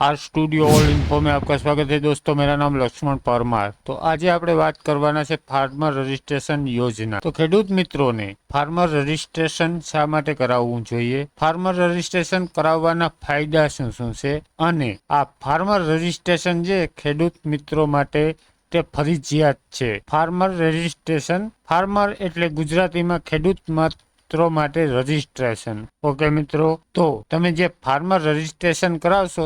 Are studio all info में आपका स्वागत है दोस्तों। मेरा नाम लक्ष्मण परमार। तो आज આપણે વાત કરવાના છે ફાર્મર રજિસ્ટ્રેશન યોજના। તો ખેડૂત મિત્રોને ફાર્મર રજિસ્ટ્રેશન શા માટે કરાવવું જોઈએ, ફાર્મર રજિસ્ટ્રેશન કરાવવાના ફાયદા શું શું છે, અને આ ફાર્મર રજિસ્ટ્રેશન જે ખેડૂત મિત્રો માટે તે ફરજિયાત છે। ફાર્મર રજિસ્ટ્રેશન, ફાર્મર એટલે ગુજરાતીમાં ખેડૂત મિત્રો માટે રજિસ્ટ્રેશન। ઓકે મિત્રો, તો તમે જે ફાર્મર રજિસ્ટ્રેશન કરાવશો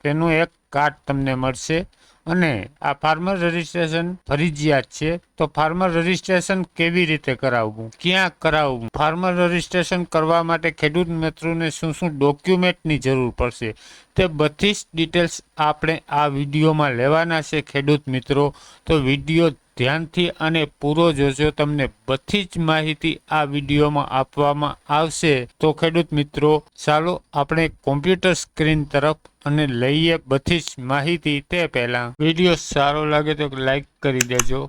તેનું એક કાર્ડ તમને મળશે, અને આ ફાર્મર રજિસ્ટ્રેશન ફરજિયાત છે। તો ફાર્મર રજિસ્ટ્રેશન કેવી રીતે કરાવવું, ક્યાં કરાવવું, ફાર્મર રજિસ્ટ્રેશન કરવા માટે ખેડૂત મિત્રોને શું શું ડોક્યુમેન્ટની જરૂર પડશે, તે બધી જ ડિટેલ્સ આપણે આ વિડીયોમાં લેવાના છે ખેડૂત મિત્રો। તો વિડીયો ધ્યાનથી અને પૂરો જોજો, તમને બધી જ માહિતી આ વિડીયોમાં આપવામાં આવશે। તો ખેડૂત મિત્રો, ચાલો આપણે કોમ્પ્યુટર સ્ક્રીન તરફ અને લઈએ બધી જ માહિતી। તે પહેલા વિડીયો સારો લાગે તો લાઈક કરી દેજો,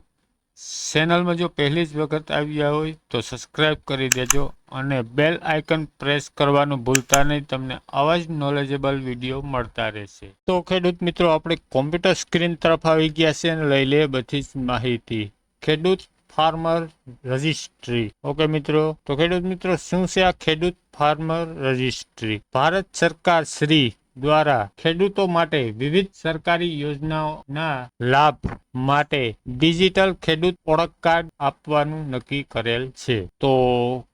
ચેનલમાં જો પહેલી જ વખત આવ્યા હોય તો સબસ્ક્રાઈબ કરી દેજો, અને બેલ આઇકન પ્રેસ કરવાનું ભૂલતા નહીં, તમને આવા જ નોલેજેબલ વિડીયો મળતા રહેશે। તો ખેડૂત મિત્રો, આપણે કોમ્પ્યુટર સ્ક્રીન તરફ આવી ગયા છે અને લઈ લઈએ બધી જ માહિતી। ખેડૂત ફાર્મર રજિસ્ટ્રી। ઓકે મિત્રો, તો ખેડૂત મિત્રો, શું છે આ ખેડૂત ફાર્મર રજિસ્ટ્રી? ભારત સરકાર શ્રી દ્વારા ખેડૂતો માટે વિવિધ સરકારી યોજનાઓના લાભ માટે ડિજિટલ ખેડૂત ઓળખ કાર્ડ આપવાનું નક્કી કરેલ છે। તો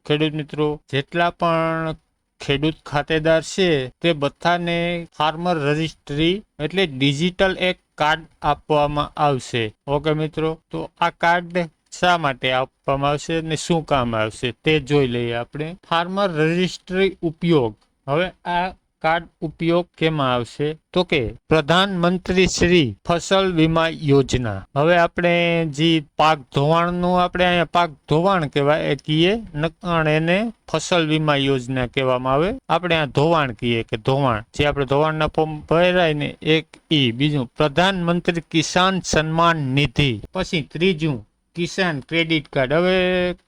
ખેડૂત મિત્રો, જેટલા પણ ખેડૂત ખાતેદાર છે તે બધાને ફાર્મર રજિસ્ટ્રી એટલે ડિજિટલ એક કાર્ડ આપવામાં આવશે। ઓકે મિત્રો, તો આ કાર્ડ શા માટે આપવામાં આવશે અને શું કામ આવશે તે જોઈ લઈએ આપણે। ફાર્મર રજિસ્ટ્રી ઉપયોગ, હવે આ કાર્ડ ઉપયોગ કેમાં આવશે તો કે પ્રધાનમંત્રી શ્રી ફસલ વીમા યોજના। હવે આપણે જે પાક ધોવાણનું આપણે અહીંયા પાક ધોવાણ કહેવાય એ કહીએ, નકણ એને ફસલ વીમા યોજના કહેવામાં આવે। આપણે આ ધોવાણ કહીએ કે ધોવાણ, જે આપણે ધોવાણના ફોર્મ ભરાય ને એક ઈ, બીજું પ્રધાનમંત્રી કિસાન સન્માન નિધિ, પછી ત્રીજું કિસાન ક્રેડિટ કાર્ડ। હવે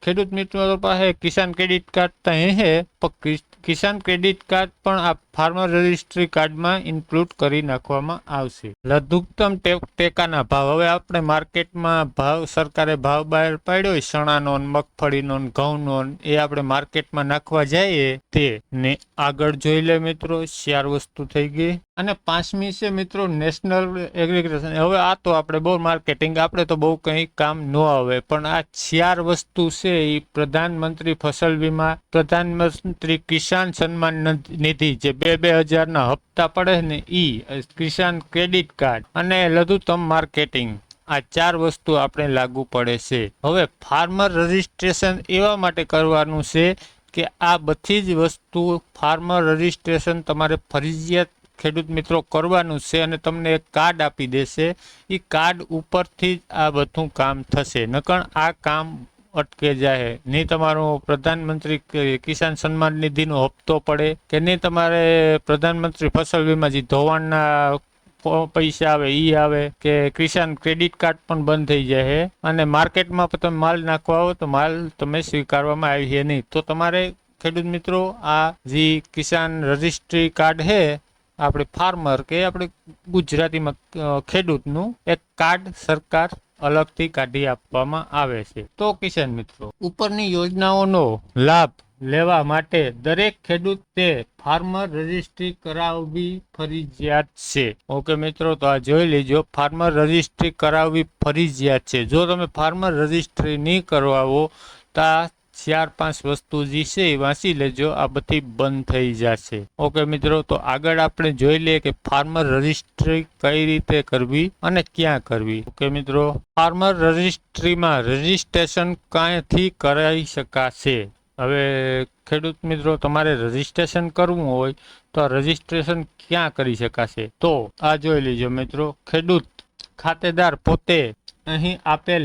ખેડૂત મિત્રો પાસે કિસાન ક્રેડિટ કાર્ડ તો હે, પણ કિસાન ક્રેડિટ કાર્ડ પણ આ ફાર્મર રજિસ્ટ્રી કાર્ડમાં ઇન્ક્લુડ કરી નાખવામાં આવશે। લઘુત્તમ ટેકાના ભાવ, હવે આપણે માર્કેટમાં ભાવ, સરકારે ભાવ બહાર પાડ્યો હોય ચણાનો, મગફળીનો, ઘઉંનો, એ આપણે માર્કેટમાં નાખવા જઈએ તે ને આગળ જોઈ લે મિત્રો, 4 વસ્તુ થઈ ગઈ। અને 5મી છે મિત્રો નેશનલ એગ્રીકલ્ચર। હવે આ તો આપણે બહુ માર્કેટિંગ, આપણે તો બહુ કંઈ કામ ન આવે, પણ આ 4 વસ્તુ છે એ પ્રધાનમંત્રી ફસલ વીમા, પ્રધાનમંત્રી કિસાન સન્માન નિધિ જે 2,000 હપ્તા પડે ને ઈ, કિસાન ક્રેડિટ કાર્ડ અને લઘુત્તમ માર્કેટિંગ, આ 4 વસ્તુ આપણે લાગુ પડે છે। હવે ફાર્મર રજિસ્ટ્રેશન એવા માટે કરવાનું છે કે આ બધી જ વસ્તુ ફાર્મર રજિસ્ટ્રેશન તમારે ફરજિયાત ખેડૂત મિત્રો કરવાનું છે, અને તમને એક કાર્ડ આપી દેશે, એ કાર્ડ ઉપરથી જ આ બધું કામ થશે, નકર આ કામ અટકે જાય નહીં। તમારું પ્રધાનમંત્રી કિસાન સન્માન નિધિનો હપ્તો પડે, કે નહીં તમારે પ્રધાનમંત્રી ફસલ વીમા જે ધોવાણના પૈસા આવે ઈ આવે, કે કિસાન ક્રેડિટ કાર્ડ પણ બંધ થઈ જાય, અને માર્કેટમાં તમે માલ નાખવા આવો તો માલ તમે સ્વીકારવામાં આવી છે નહીં। તો તમારે ખેડૂત મિત્રો આ જે કિસાન રજિસ્ટ્રી કાર્ડ છે, આપણે ફાર્મર કે આપણે ગુજરાતીમાં ખેડૂતનું એક કાર્ડ સરકાર અલગથી કાઢી આપવામાં આવે છે। તો કિસાન મિત્રો, ઉપરની યોજનાઓનો લાભ લેવા માટે દરેક ખેડૂતે ફાર્મર રજિસ્ટ્રી કરાવવી ફરજિયાત છે। ઓકે મિત્રો, તો આ જોઈ લેજો, ફાર્મર રજિસ્ટ્રી કરાવવી ફરજિયાત છે। જો તમે ફાર્મર રજિસ્ટ્રી નહીં કરવાવો તો આ 4-5 વસ્તુ જે છે એ વાંચી લેજો, આ બધી બંધ થઈ જશે। ઓકે મિત્રો, તો આગળ આપણે જોઈ લઈએ કે ફાર્મર રજિસ્ટ્રી કઈ રીતે કરવી અને ક્યાં કરવી। ઓકે મિત્રો, ફાર્મર રજિસ્ટ્રીમાં રજિસ્ટ્રેશન ક્યાંથી કરાવી શકાશે? હવે ખેડૂત મિત્રો, તમારે રજિસ્ટ્રેશન કરવું હોય તો રજિસ્ટ્રેશન ક્યાં કરી શકાશે? તો આ જોઈ લેજો મિત્રો, ખેડૂત ખાતેદાર પોતે અહીં આપેલ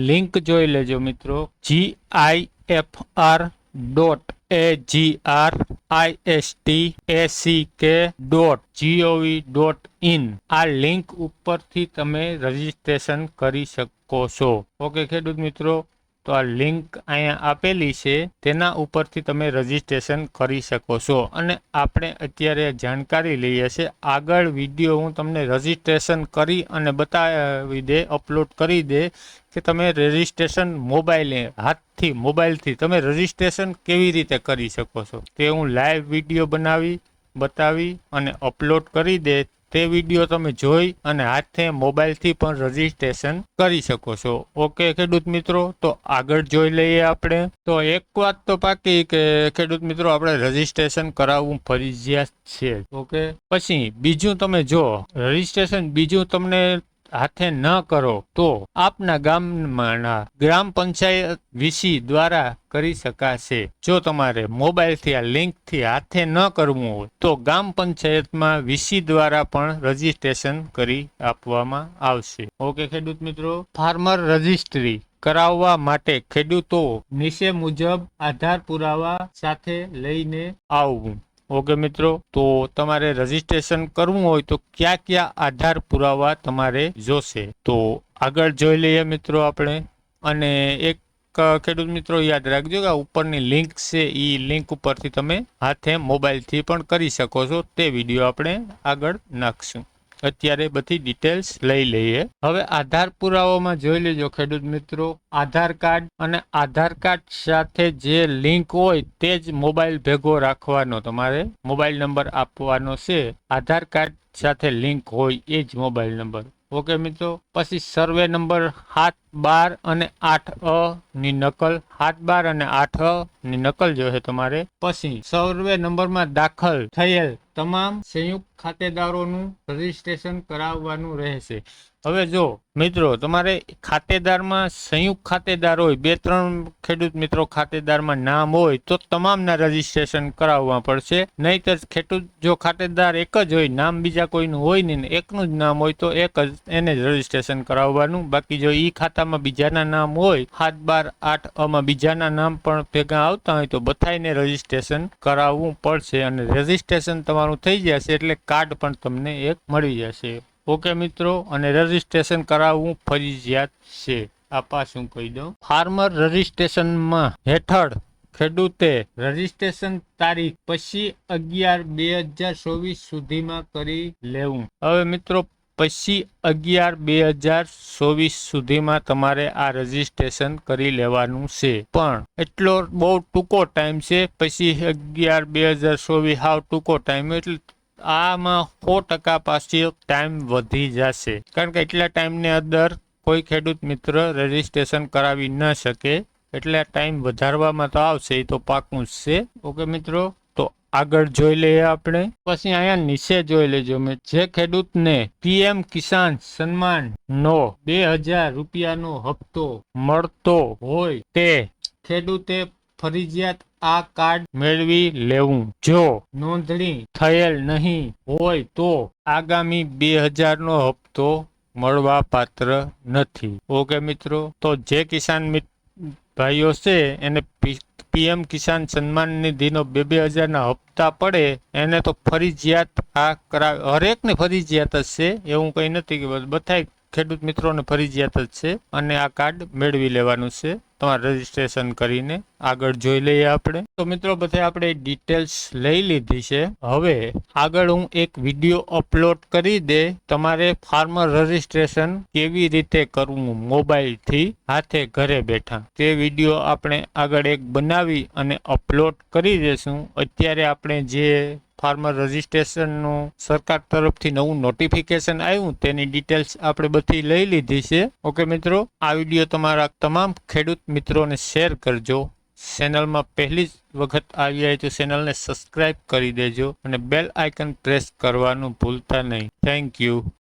લિંક જોઈ લેજો મિત્રો, GIFR.agristack.gov.in, આ લિંક ઉપરથી તમે રજિસ્ટ્રેશન કરી શકો છો। ઓકે ખેડૂત મિત્રો, તો આ લિંક અહીંયા આપેલી છે તેના ઉપરથી તમે રજીસ્ટ્રેશન કરી શકો છો. અને આપણે અત્યારે જાણકારી લઈએ છીએ. આગળ વિડીયો હું તમને રજીસ્ટ્રેશન કરી અને બતાવી દે, અપલોડ કરી દે કે તમે રજીસ્ટ્રેશન મોબાઈલથી તમે રજીસ્ટ્રેશન કેવી રીતે કરી શકો છો. તે હું લાઈવ વિડીયો બતાવી અને અપલોડ કરી દે. તે વિડીયો તમે જોઈ અને હાથે મોબાઈલથી પણ રજીસ્ટ્રેશન કરી શકો છો. ઓકે ખેડૂત મિત્રો, તો આગળ જોઈ લઈએ આપણે. તો એક વાત તો પાકી કે ખેડૂત મિત્રો, આપણે રજીસ્ટ્રેશન કરાવવું ફરજિયાત છે. ઓકે, પછી બીજું તમે જો રજીસ્ટ્રેશન બીજું તમને હાથે ન કરો તો આપના ગામના ગ્રામ પંચાયત વીસી દ્વારા કરી શકાશે. જો તમારે મોબાઈલથી આ લિંકથી હાથે ન કરવું હોય તો ગામ પંચાયતમાં વીસી દ્વારા પણ રજીસ્ટ્રેશન કરી આપવામાં આવશે. ઓકે ખેડૂત મિત્રો, ફાર્મર રજિસ્ટ્રી કરાવવા માટે ખેડૂતો નીચે મુજબ આધાર પુરાવા સાથે લઈને આવવું. ઓકે મિત્રો, તો તમારે રજીસ્ટ્રેશન કરવું હોય તો કયા આધાર પુરાવા તમારે જોશે તો આગળ જોઈ લઈએ મિત્રો આપણે. અને એક ખેડૂત મિત્રો યાદ રાખજો કે ઉપરની લિંક છે, એ લિંક ઉપરથી તમે હાથે મોબાઈલથી પણ કરી શકો છો. તે વિડીયો આપણે આગળ નાખશું. અત્યારે બધી ડિટેલ્સ લઈ લઈએ. હવે આધાર પુરાવામાં જોઈ લેજો ખેડૂત મિત્રો. આધાર કાર્ડ અને આધાર કાર્ડ સાથે જે લિંક હોય તે જ મોબાઈલ ભેગો રાખવાનો. તમારે મોબાઈલ નંબર આપવાનો છે. આધાર કાર્ડ સાથે લિંક હોય એ જ મોબાઈલ નંબર. ઓકે મિત્રો, પછી સર્વે નંબર 7, 12 અને 8A ની નકલ. 7, 12 અને 8A ની નકલ જોઈએ તમારે. પછી સર્વે નંબરમાં દાખલ થયેલ તમામ સંયુક્ત ખાતેદારોનું રજીસ્ટ્રેશન કરાવવાનું રહેશે. હવે જો મિત્રો, તમારે ખાતેદારમાં સંયુક્ત ખાતેદાર હોય, 2-3 ખેડૂત મિત્રો ખાતેદારમાં નામ હોય તો તમામના રજીસ્ટ્રેશન કરાવવા પડશે. નહીતર ખેડૂત જો ખાતેદાર એક જ હોય, નામ બીજા કોઈનું હોય નહીં, એકનું જ નામ હોય તો એને જ રજીસ્ટ્રેશન કરાવવાનું. બાકી જો ઈ ખાતામાં બીજાના નામ હોય, 7, 12, 8A બીજાના નામ પણ ભેગા આવતા હોય તો બધાને રજીસ્ટ્રેશન કરાવવું પડશે. અને રજીસ્ટ્રેશન તમારું થઈ જશે એટલે કાર્ડ પણ તમને એક મળી જશે. ઓકે મિત્રો, અને રજીસ્ટ્રેશન કરાવવું ફરજિયાત છે. આ પાછું કહી દઉં. ફાર્મર રજીસ્ટ્રેશનમાં હેઠળ ખેડૂતે રજીસ્ટ્રેશન તારીખ પછી 11/2024 સુધીમાં કરી લેવું. હવે મિત્રો, પછી 11/2024 સુધીમાં તમારે આ રજીસ્ટ્રેશન કરી લેવાનું છે. પણ એટલો બહુ ટૂંકો ટાઈમ છે. પછી 11/2024 હાવ ટૂંકો ટાઈમ, એટલે આમાં 100% પાછી ટાઈમ વધી જશે. કારણ કે એટલા ટાઈમની અંદર કોઈ ખેડૂત મિત્ર રજીસ્ટ્રેશન કરાવી ન શકે. એટલે ટાઈમ વધારવામાં તો આવશે, એ તો પાકું જ છે. ઓકે મિત્રો, તો આગળ જોઈ લઈએ આપણે. પછી અહીંયા નીચે જોઈ લેજો. જે ખેડૂતને PM કિસાન સન્માન નો 2000 રૂપિયાનો હપ્તો મળતો હોય તે ખેડૂતે ફરજિયાત આ કાર્ડ મેળવી લેવું. જો નોંધણી થયેલ નહીં હોય તો આગામી 2000 નો હપ્તો મળવા પાત્ર નથી. ઓકે મિત્રો, તો જે કિસાન ભાઈઓ છે એને PM કિસાન સન્માન નિધિનો 2,000 ના હપ્તા પડે એને તો ફરજિયાત આ હરેકને ફરજિયાત જ છે. એવું કંઈ નથી કે બધા ખેડૂત મિત્રોને ફરજિયાત જ છે. અને આ કાર્ડ મેળવી લેવાનું છે તમારે રજીસ્ટ્રેશન કરીને. આગળ જોઈ લઈએ આપણે. તો મિત્રો, બધે આપણે ડિટેલ્સ લઈ લીધી છે. હવે આગળ હું એક વિડીયો અપલોડ કરી દે. તમારે ફાર્મર રજીસ્ટ્રેશન કેવી રીતે કરવું મોબાઈલથી હાથે ઘરે બેઠા, તે વિડીયો આપણે આગળ એક બનાવી અને અપલોડ કરી દેશું. અત્યારે આપણે જે ફાર્મર રજીસ્ટ્રેશનનું સરકાર તરફથી નવું નોટિફિકેશન આવ્યું તેની ડિટેલ્સ આપણે બધી લઈ લીધી છે. ઓકે મિત્રો, આ વિડીયો તમારા તમામ ખેડૂત મિત્રોને શેર કરજો. ચેનલમાં પહેલી જ વખત આવી હોય તો ચેનલને સબસ્ક્રાઇબ કરી દેજો અને બેલ આઇકન પ્રેસ કરવાનું ભૂલતા નહીં. Thank you.